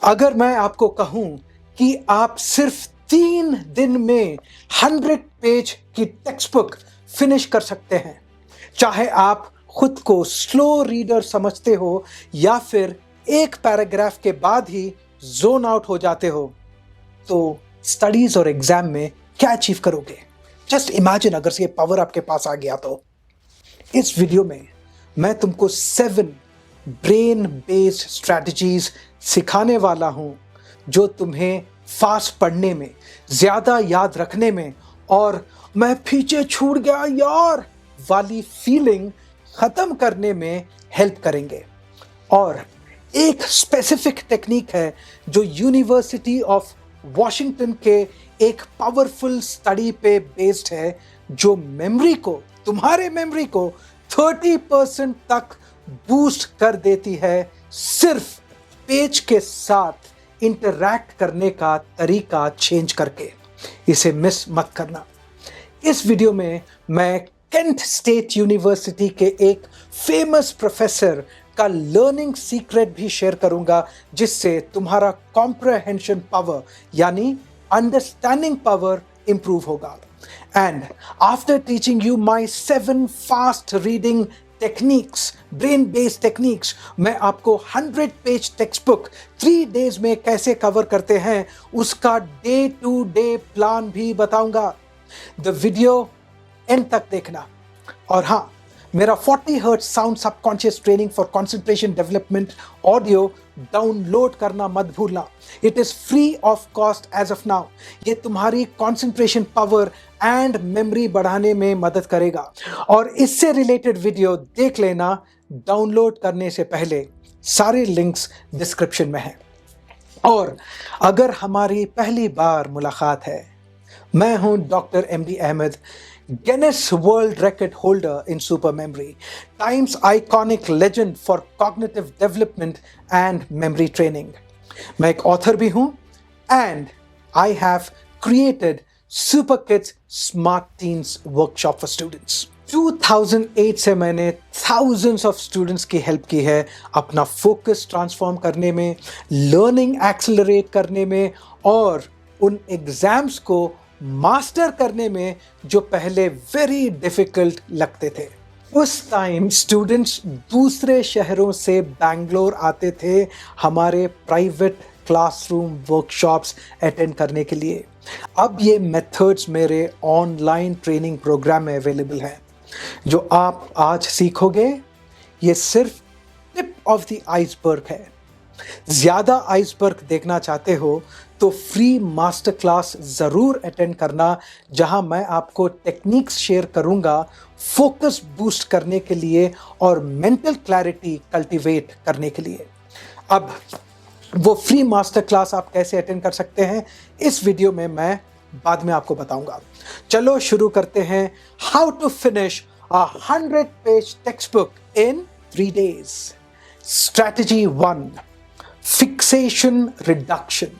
अगर मैं आपको कहूं कि आप सिर्फ 3 दिन में 100 पेज की टेक्स्ट बुक फिनिश कर सकते हैं, चाहे आप खुद को स्लो रीडर समझते हो या फिर एक पैराग्राफ के बाद ही जोन आउट हो जाते हो, तो स्टडीज और एग्जाम में क्या अचीव करोगे? जस्ट इमेजिन अगर ये पावर आपके पास आ गया तो। इस वीडियो में मैं तुमको 7 ब्रेन बेस्ड स्ट्रैटेजीज सिखाने वाला हूं जो तुम्हें फास्ट पढ़ने में, ज्यादा याद रखने में और मैं पीछे छूट गया यार वाली फीलिंग खत्म करने में हेल्प करेंगे। और एक स्पेसिफिक टेक्निक है जो यूनिवर्सिटी ऑफ वॉशिंगटन के एक पावरफुल स्टडी पे बेस्ड है, जो तुम्हारे मेमोरी को 30% तक बूस्ट कर देती है सिर्फ पेज के साथ इंटरैक्ट करने का तरीका चेंज करके। इसे मिस मत करना। इस वीडियो में मैं केंट स्टेट यूनिवर्सिटी के एक फेमस प्रोफेसर का लर्निंग सीक्रेट भी शेयर करूंगा, जिससे तुम्हारा कॉम्प्रहेंशन पावर यानी अंडरस्टैंडिंग पावर इंप्रूव होगा। And after teaching you my 7 fast reading techniques, brain based techniques, मैं आपको 100 पेज टेक्स्ट बुक 3 days में कैसे कवर करते हैं उसका डे टू डे प्लान भी बताऊंगा। द वीडियो एंड तक देखना। और हाँ, मेरा 40 hertz sound subconscious training for concentration development audio download करना मत भूलना। It is free of cost as of now. ये तुम्हारी कंसंट्रेशन पावर एंड मेमोरी बढ़ाने में मदद करेगा। और इससे रिलेटेड वीडियो देख लेना डाउनलोड करने से पहले। सारे लिंक्स डिस्क्रिप्शन में हैं। और अगर हमारी पहली बार मुलाकात है, मैं हूं doctor MD Ahmed, Guinness World Record holder in super memory, Times iconic legend for cognitive development and memory training. मैं एक ऑथर भी हूं and I have created Super Kids Smart Teens Workshop for Students. 2008 से मैंने thousands of students की help की है अपना फोकस ट्रांसफॉर्म करने में, लर्निंग एक्सेलरेट करने में और उन एग्जाम्स को मास्टर करने में जो पहले वेरी डिफिकल्ट लगते थे। उस टाइम स्टूडेंट्स दूसरे शहरों से बैंगलोर आते थे हमारे प्राइवेट क्लासरूम वर्कशॉप्स अटेंड करने के लिए। अब ये मेथड्स मेरे ऑनलाइन ट्रेनिंग प्रोग्राम में अवेलेबल हैं। जो आप आज सीखोगे ये सिर्फ टिप ऑफ द आइसबर्ग है। ज्यादा आइसबर्ग देखना चाहते हो तो फ्री मास्टर क्लास जरूर अटेंड करना, जहां मैं आपको टेक्निक्स शेयर करूंगा फोकस बूस्ट करने के लिए और मेंटल क्लैरिटी कल्टीवेट करने के लिए। अब वो फ्री मास्टर क्लास आप कैसे अटेंड कर सकते हैं इस वीडियो में मैं बाद में आपको बताऊंगा। चलो शुरू करते हैं। How to finish a 100 page text book in 3 days। Strategy 1, fixation reduction.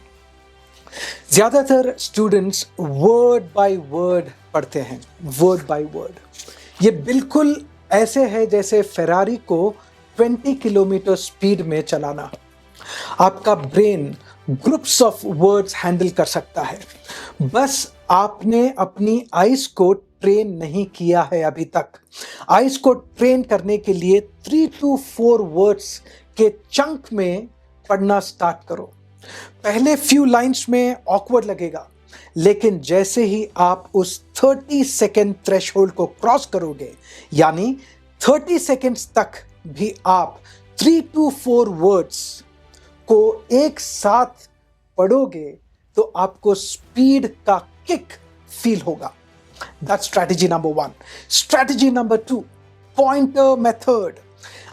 ज्यादातर स्टूडेंट्स वर्ड बाय वर्ड पढ़ते हैं, वर्ड बाय वर्ड। ये बिल्कुल ऐसे है जैसे फेरारी को 20 किलोमीटर स्पीड में चलाना। आपका brain groups of words handle कर सकता है, बस आपने अपनी आइज को ट्रेन नहीं किया है अभी तक। आइज को ट्रेन करने के लिए 3 to 4 वर्ड्स के चंक में पढ़ना स्टार्ट करो। पहले फ्यू लाइंस में ऑकवर्ड लगेगा, लेकिन जैसे ही आप उस 30 सेकेंड थ्रेशहोल्ड को क्रॉस करोगे, यानी 30 सेकेंड्स तक भी आप 3 to 4 वर्ड्स को एक साथ पढ़ोगे तो आपको स्पीड का किक फील होगा। That's strategy number 1। Strategy number 2, pointer method.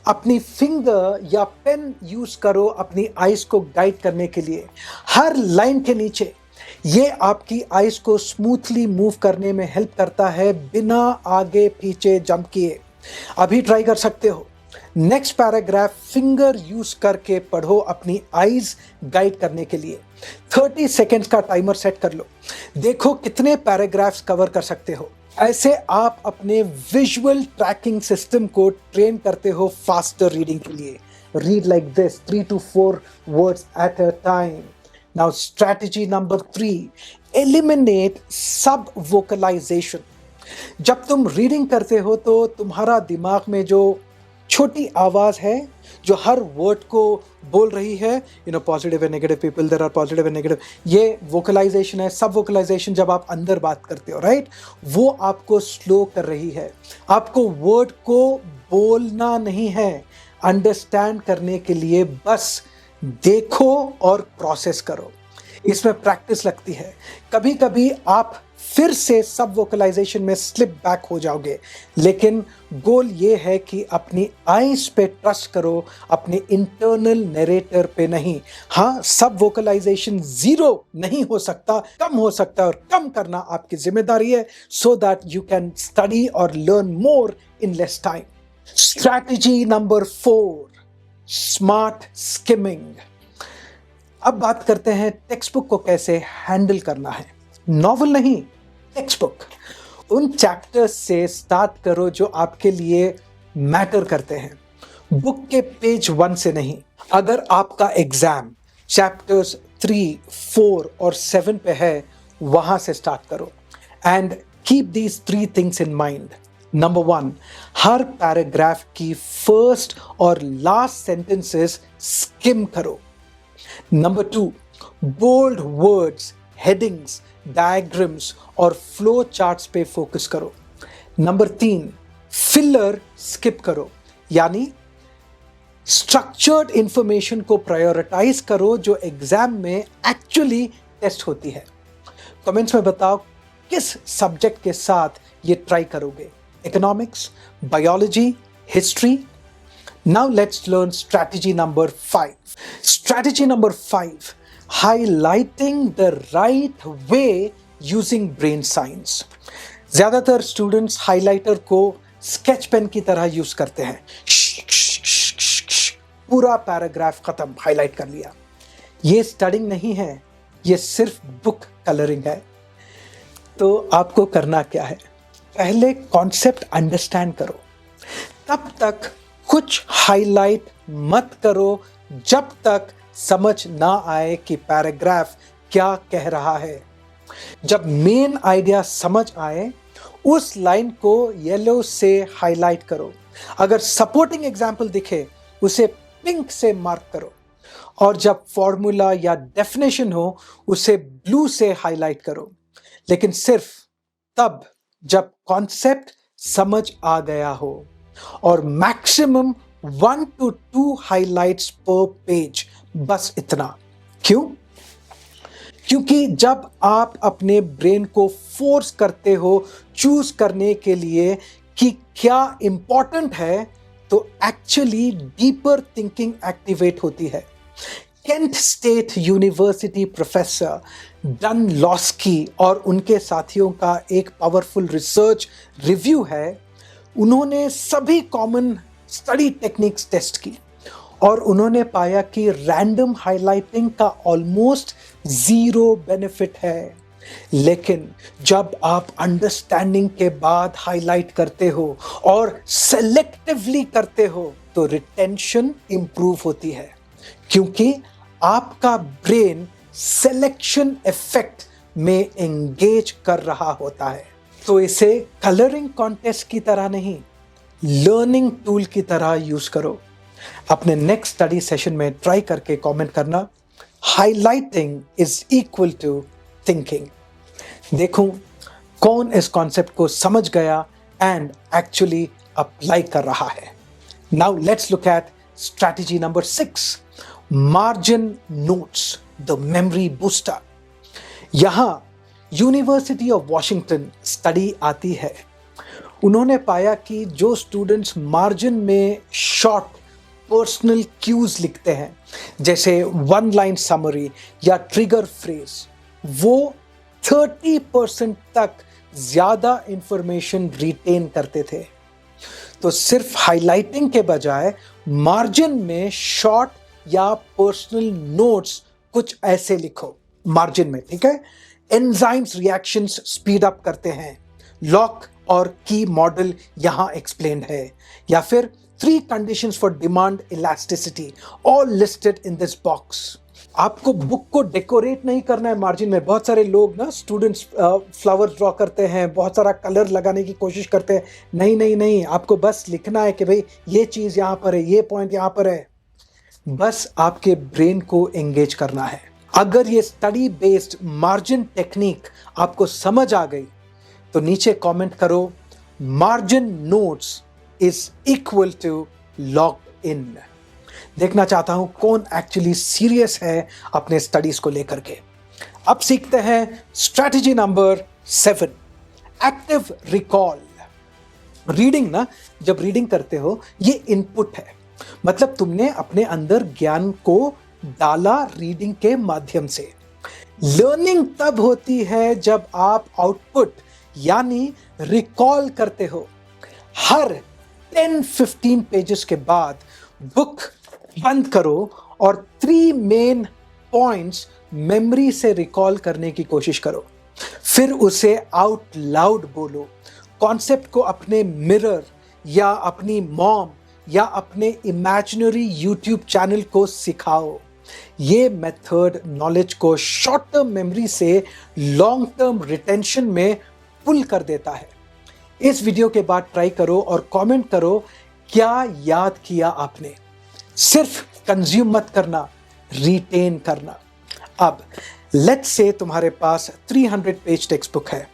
अपनी फिंगर या पेन यूज करो अपनी आइज को गाइड करने के लिए। हर लाइन के नीचे ये आपकी आइज को स्मूथली मूव करने में हेल्प करता है बिना आगे पीछे जंप किए। अभी ट्राई कर सकते हो। नेक्स्ट पैराग्राफ फिंगर यूज करके पढ़ो अपनी आइज गाइड करने के लिए। 30 सेकेंड्स का टाइमर सेट कर लो। देखो कितने पैराग्राफ्स कवर कर सकते हो। ऐसे आप अपने विजुअल ट्रैकिंग सिस्टम को ट्रेन करते हो फास्टर रीडिंग के लिए। read like this, 3 to 4 words at a time. Now, strategy number 3, eliminate sub-vocalization. जब तुम रीडिंग करते हो तो तुम्हारा दिमाग में जो छोटी आवाज है जो हर वर्ड को बोल रही है, positive and negative people, there are positive and negative, ये वोकलाइजेशन है। सब वोकलाइजेशन जब आप अंदर बात करते हो, राइट, वो आपको स्लो कर रही है। आपको वर्ड को बोलना नहीं है, अंडरस्टैंड करने के लिए बस देखो और प्रोसेस करो। इसमें प्रैक्टिस लगती है। कभी कभी आप फिर से सब वोकलाइजेशन में स्लिप बैक हो जाओगे, लेकिन गोल ये है कि अपनी आइज पे ट्रस्ट करो, अपने इंटरनल नरेटर पे नहीं। हाँ, सब वोकलाइजेशन जीरो नहीं हो सकता, कम हो सकता है, और कम करना आपकी जिम्मेदारी है, so that you can study और learn more in less time. Strategy number 4, smart skimming. अब बात करते हैं टेक्स्ट बुक को कैसे हैंडल करना है। नॉवल नहीं, टेक्स्ट बुक। उन चैप्टर्स से स्टार्ट करो जो आपके लिए मैटर करते हैं, बुक के पेज 1 से नहीं। अगर आपका एग्जाम चैप्टर्स 3, 4 और 7 पे है, वहां से स्टार्ट करो। And keep these 3 things in mind. Number 1, हर पैराग्राफ की फर्स्ट और लास्ट सेंटेंसेस स्किम करो। Number 2, bold words, headings, diagrams और फ्लो चार्ट्स पे फोकस करो। नंबर 3, फिलर स्किप करो, यानी स्ट्रक्चर्ड इंफॉर्मेशन को प्रायोरिटाइज करो जो एग्जाम में एक्चुअली टेस्ट होती है। कमेंट्स में बताओ किस सब्जेक्ट के साथ ये ट्राई करोगे, economics, biology, history. Now let's learn strategy number 5. Strategy number 5, highlighting the right way using brain science. ज़्यादातर स्टूडेंट्स हाइलाइटर को स्केच पेन की तरह यूज करते हैं। पूरा पैराग्राफ खत्म, हाईलाइट कर लिया। ये स्टडिंग नहीं है, ये सिर्फ बुक कलरिंग है। तो आपको करना क्या है, पहले कॉन्सेप्ट अंडरस्टैंड करो, तब तक कुछ हाईलाइट मत करो जब तक समझ ना आए कि पैराग्राफ क्या कह रहा है। जब मेन आइडिया समझ आए, उस लाइन को येलो से हाईलाइट करो। अगर सपोर्टिंग एग्जाम्पल दिखे, उसे पिंक से मार्क करो, और जब फॉर्मूला या डेफिनेशन हो, उसे ब्लू से हाईलाइट करो। लेकिन सिर्फ तब जब कॉन्सेप्ट समझ आ गया हो, और मैक्सिमम 1 to 2 हाइलाइट्स पर पेज, बस इतना। क्यों? क्योंकि जब आप अपने ब्रेन को फोर्स करते हो चूज करने के लिए कि क्या इंपॉर्टेंट है, तो एक्चुअली डीपर थिंकिंग एक्टिवेट होती है। Kent state university professor done Laski और उनके साथियों का एक पावरफुल रिसर्च रिव्यू है। उन्होंने सभी कॉमन स्टडी टेक्निक्स टेस्ट की, और उन्होंने पाया कि रैंडम हाइलाइटिंग का ऑलमोस्ट 0 बेनिफिट है। लेकिन जब आप अंडरस्टैंडिंग के बाद हाईलाइट करते हो और सेलेक्टिवली करते हो, तो रिटेंशन इंप्रूव होती है, क्योंकि आपका ब्रेन सिलेक्शन इफेक्ट में एंगेज कर रहा होता है। तो इसे कलरिंग कॉन्टेस्ट की तरह नहीं, लर्निंग टूल की तरह यूज करो। अपने नेक्स्ट स्टडी सेशन में ट्राई करके कमेंट करना, highlighting is equal to thinking. देखूं कौन इस कॉन्सेप्ट को समझ गया एंड एक्चुअली अप्लाई कर रहा है। Now let's look at strategy number 6, margin notes, the memory booster. यहां यूनिवर्सिटी ऑफ वॉशिंगटन स्टडी आती है। उन्होंने पाया कि जो स्टूडेंट्स मार्जिन में शॉर्ट पर्सनल क्यूज लिखते हैं, जैसे 1 लाइन समरी या ट्रिगर फ्रेज, वो 30% तक ज्यादा इंफॉर्मेशन रिटेन करते थे। तो सिर्फ हाइलाइटिंग के बजाय मार्जिन में शॉर्ट या पर्सनल नोट्स कुछ ऐसे लिखो मार्जिन में, ठीक है। एंजाइम्स रिएक्शंस स्पीड अप करते हैं, लॉक और की मॉडल यहां एक्सप्लेन है। या फिर 3 conditions for demand elasticity, all listed in this box. आपको बुक को डेकोरेट नहीं करना है मार्जिन में। बहुत सारे लोग ना स्टूडेंट्स फ्लावर्स ड्रॉ करते हैं, बहुत सारा कलर लगाने की कोशिश करते हैं। नहीं नहीं नहीं, आपको बस लिखना है कि भाई ये चीज़ यहाँ पर है, ये पॉइंट यहाँ पर है। बस आपके ब्रेन को एंगेज करना है। अगर ये स्टडी बेस्ड मार्जिन टेक्निक आपको समझ आ गई तो नीचे कमेंट करो, margin notes is equal to locked in. देखना चाहता हूं कौन एक्चुअली सीरियस है अपने स्टडीज को लेकर के। अब सीखते हैं strategy number 7, active recall. Reading ना, जब रीडिंग करते हो ये इनपुट है, मतलब तुमने अपने अंदर ज्ञान को डाला रीडिंग के माध्यम से। लर्निंग तब होती है जब आप आउटपुट यानी रिकॉल करते हो। हर 10-15 पेजेस के बाद बुक बंद करो और 3 मेन पॉइंट्स मेमोरी से रिकॉल करने की कोशिश करो, फिर उसे आउट लाउड बोलो। कॉन्सेप्ट को अपने मिरर या अपनी मॉम या अपने इमेजिनरी यूट्यूब चैनल को सिखाओ। ये मेथड नॉलेज को शॉर्ट टर्म मेमोरी से लॉन्ग टर्म रिटेंशन में पुल कर देता है। इस वीडियो के बाद ट्राई करो और कमेंट करो क्या याद किया आपने। सिर्फ कंज्यूम मत करना, रिटेन करना। अब लेट्स से तुम्हारे पास 300 पेज टेक्स्ट बुक है,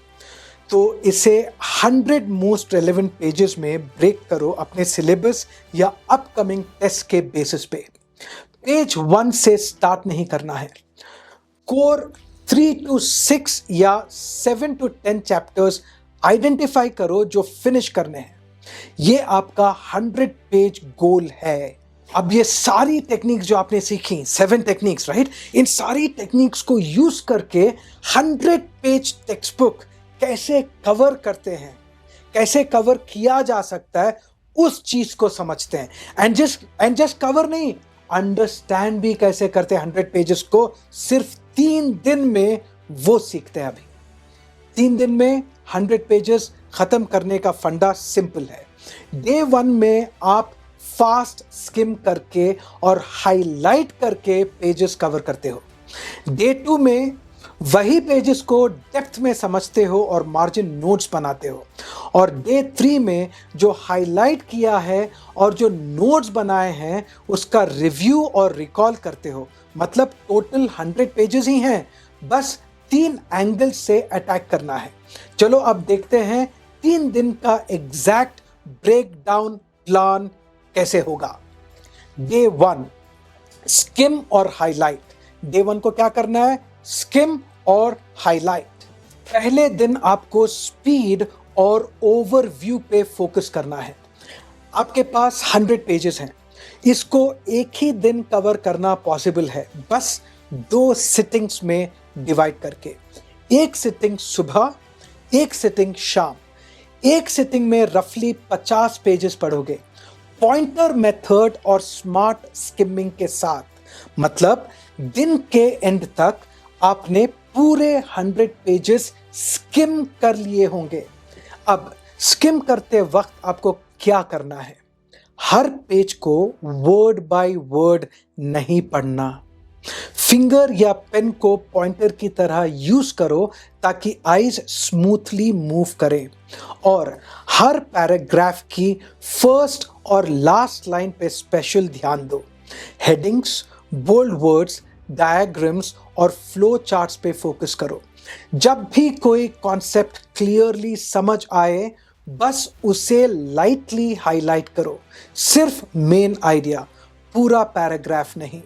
तो इसे 100 मोस्ट रेलेवेंट पेजेस में ब्रेक करो अपने सिलेबस या अपकमिंग टेस्ट के बेसिस पे। पेज 1 से स्टार्ट नहीं करना है। कोर 3 to 6 या 7 to 10 चैप्टर्स आइडेंटिफाई करो जो फिनिश करने हैं। ये आपका 100 पेज गोल है। अब ये सारी टेक्निक्स जो आपने सीखी, 7 टेक्निक्स, राइट, इन सारी टेक्निक्स को यूज करके 100 पेज टेक्स्ट बुक कैसे कवर करते हैं, कैसे कवर किया जा सकता है, उस चीज को समझते हैं। एंड जस्ट कवर नहीं, अंडरस्टैंड भी कैसे करते हैं 100 पेजेस को। सिर्फ 3 दिन में वो सीखते हैं। अभी 3 दिन में 100 पेजेस खत्म करने का फंडा सिंपल है। डे 1 में आप फास्ट स्किम करके और हाईलाइट करके पेजेस कवर करते हो। डे 2 में वही पेजेस को डेप्थ में समझते हो और मार्जिन नोट्स बनाते हो। और डे 3 में जो हाईलाइट किया है और जो नोट्स बनाए हैं उसका रिव्यू और रिकॉल करते हो। मतलब टोटल 100 पेजेस ही हैं, बस 3 एंगल से अटैक करना है। चलो अब देखते हैं 3 दिन का एग्जैक्ट ब्रेक डाउन प्लान कैसे होगा। डे 1 स्किम और हाईलाइट। डे 1 को क्या करना है? स्किम और हाईलाइट। पहले दिन आपको स्पीड और ओवरव्यू पे फोकस करना है। आपके पास 100 पेजेस हैं, इसको एक ही दिन कवर करना पॉसिबल है, बस 2 सिटिंग्स में डिवाइड करके। एक सिटिंग सुबह, एक सिटिंग शाम। एक सिटिंग में रफली 50 पेजेस पढ़ोगे, पॉइंटर मेथड और स्मार्ट स्किमिंग के साथ। मतलब दिन के एंड तक आपने पूरे 100 पेजेस स्किम कर लिए होंगे। अब स्किम करते वक्त आपको क्या करना है? हर पेज को वर्ड बाय वर्ड नहीं पढ़ना। फिंगर या पेन को पॉइंटर की तरह यूज करो ताकि आईज स्मूथली मूव करें। और हर पैराग्राफ की फर्स्ट और लास्ट लाइन पे स्पेशल ध्यान दो। हेडिंग्स, बोल्ड वर्ड्स, डायग्राम्स और फ्लो चार्ट्स पे फोकस करो। जब भी कोई कॉन्सेप्ट क्लियरली समझ आए, बस उसे लाइटली हाईलाइट करो। सिर्फ मेन आइडिया, पूरा पैराग्राफ नहीं।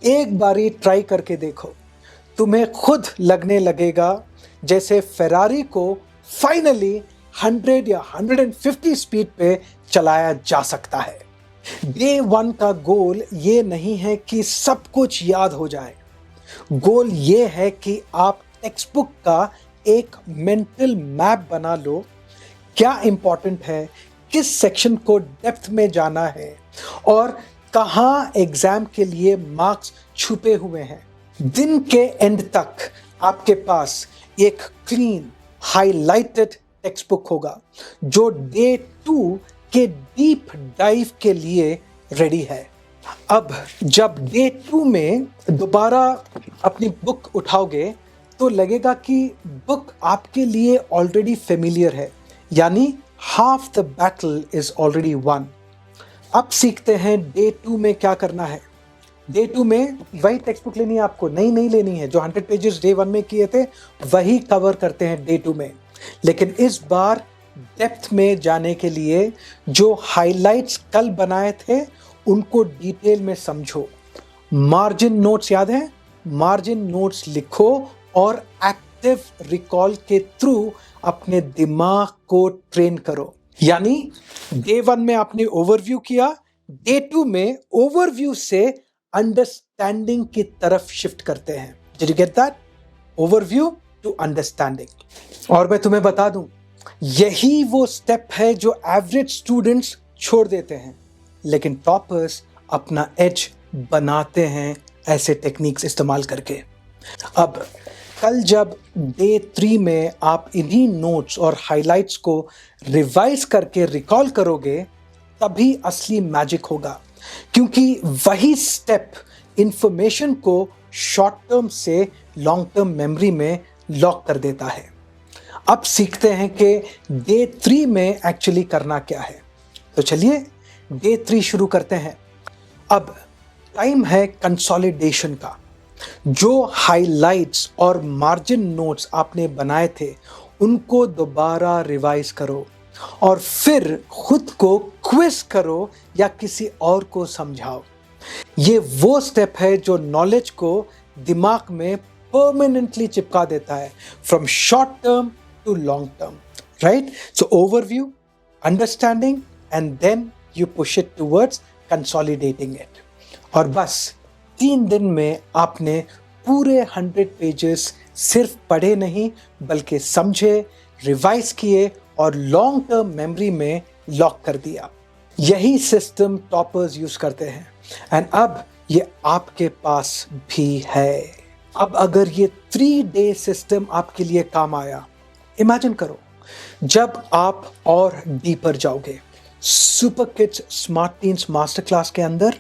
एक बारी ट्राई करके देखो, तुम्हें खुद लगने लगेगा जैसे फेरारी को फाइनली 100 या 150 स्पीड पे चलाया जा सकता है। डे 1 का गोल ये नहीं है कि सब कुछ याद हो जाए। गोल ये है कि आप टेक्स्ट बुक का एक मेंटल मैप बना लो। क्या इंपॉर्टेंट है, किस सेक्शन को डेप्थ में जाना है और कहाँ एग्जाम के लिए मार्क्स छुपे हुए हैं। दिन के एंड तक आपके पास एक क्लीन हाइलाइटेड टेक्स्ट बुक होगा जो डे 2 के डीप डाइव के लिए रेडी है। अब जब डे 2 में दोबारा अपनी बुक उठाओगे तो लगेगा कि बुक आपके लिए ऑलरेडी फेमिलियर है, यानी half the battle is already one. अब सीखते हैं डे 2 में क्या करना है। डे 2 में वही टेक्स्ट बुक लेनी है आपको, नई नहीं लेनी है। जो 100 पेजेस डे 1 में किए थे वही कवर करते हैं डे 2 में, लेकिन इस बार डेप्थ में जाने के लिए जो हाइलाइट्स कल बनाए थे उनको डिटेल में समझो। मार्जिन नोट्स याद है? मार्जिन नोट्स लिखो और एक्टिव रिकॉल के थ्रू अपने दिमाग को ट्रेन करो। यानी डे 1 में आपने ओवरव्यू किया, डे 2 में ओवरव्यू से अंडरस्टैंडिंग की तरफ शिफ्ट करते हैं। Did you get that? Overview to understanding. और मैं तुम्हें बता दूं, यही वो स्टेप है जो एवरेज स्टूडेंट्स छोड़ देते हैं, लेकिन टॉपर्स अपना एज बनाते हैं ऐसे टेक्निक्स इस्तेमाल करके। अब कल जब डे 3 में आप इन्हीं नोट्स और हाइलाइट्स को रिवाइज करके रिकॉल करोगे तभी असली मैजिक होगा, क्योंकि वही स्टेप इंफॉर्मेशन को शॉर्ट टर्म से लॉन्ग टर्म मेमोरी में लॉक कर देता है। अब सीखते हैं कि डे 3 में एक्चुअली करना क्या है। तो चलिए डे 3 शुरू करते हैं। अब टाइम है कंसोलिडेशन का। जो हाइलाइट्स और मार्जिन नोट्स आपने बनाए थे उनको दोबारा रिवाइज करो और फिर खुद को क्विज करो या किसी और को समझाओ। ये वो स्टेप है जो नॉलेज को दिमाग में परमानेंटली चिपका देता है, from short term to long term, right? So overview, understanding and then you push it towards consolidating it. और बस 3 दिन में आपने पूरे 100 पेजेस सिर्फ पढ़े नहीं बल्कि समझे, रिवाइज किए और लॉन्ग टर्म मेमोरी में लॉक कर दिया। यही सिस्टम टॉपर्स यूज करते हैं एंड अब ये आपके पास भी है। अब अगर ये 3 डे सिस्टम आपके लिए काम आया, इमेजिन करो जब आप और डीपर जाओगे। Super kids smart teens master class के अंदर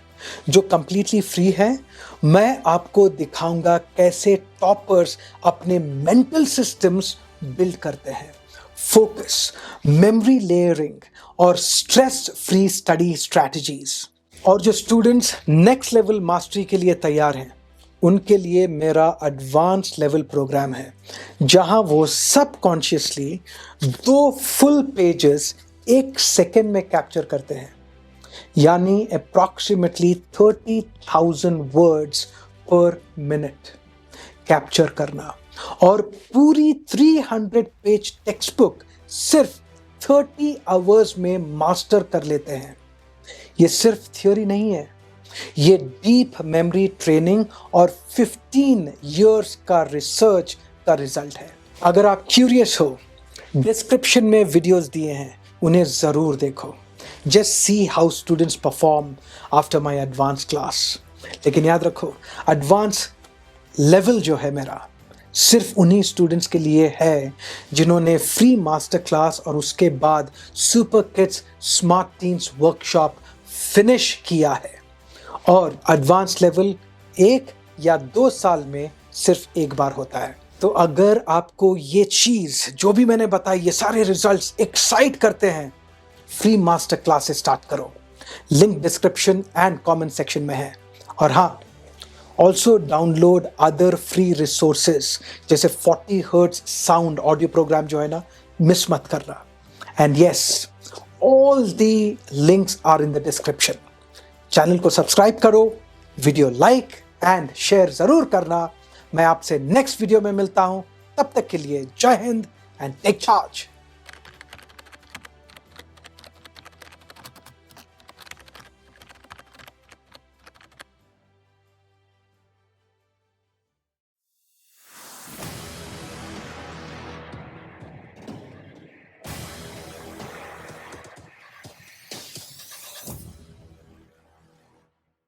जो कंप्लीटली फ्री है, मैं आपको दिखाऊंगा कैसे टॉपर्स अपने मेंटल सिस्टम्स बिल्ड करते हैं। फोकस, मेमोरी लेयरिंग और स्ट्रेस फ्री स्टडी स्ट्रैटेजीज। और जो स्टूडेंट्स नेक्स्ट लेवल मास्टरी के लिए तैयार हैं उनके लिए मेरा एडवांस लेवल प्रोग्राम है, जहां वो सबकॉन्शियसली 2 फुल पेजेस 1 सेकेंड में कैप्चर करते हैं, यानी अप्रॉक्सीमेटली 30,000 वर्ड्स पर मिनट कैप्चर करना। और पूरी 300 पेज टेक्स्ट बुक सिर्फ 30 आवर्स में मास्टर कर लेते हैं। ये सिर्फ थ्योरी नहीं है, ये डीप मेमोरी ट्रेनिंग और 15 इयर्स का रिसर्च का रिजल्ट है। अगर आप क्यूरियस हो, डिस्क्रिप्शन में वीडियोस दिए हैं, उन्हें ज़रूर देखो। Just see how students perform after my advanced class. लेकिन याद रखो, एडवांस लेवल जो है मेरा सिर्फ उन्हीं स्टूडेंट्स के लिए है जिन्होंने फ्री मास्टर क्लास और उसके बाद super kids smart teens workshop finish किया है। और एडवांस लेवल 1 या 2 साल में सिर्फ एक बार होता है। तो अगर आपको ये चीज़ जो भी मैंने बताई, ये सारे रिजल्ट्स एक्साइट करते हैं, फ्री मास्टर क्लासेस स्टार्ट करो। Link description and comment section में है। और हाँ, also download other free resources जैसे 40 हर्ट्ज साउंड ऑडियो प्रोग्राम जो है ना, मिस मत करना। And yes, all the links are in the description. Channel को सब्सक्राइब करो, वीडियो लाइक एंड शेयर जरूर करना। मैं आपसे नेक्स्ट वीडियो में मिलता हूं, तब तक के लिए जय हिंद एंड टेक चार्ज।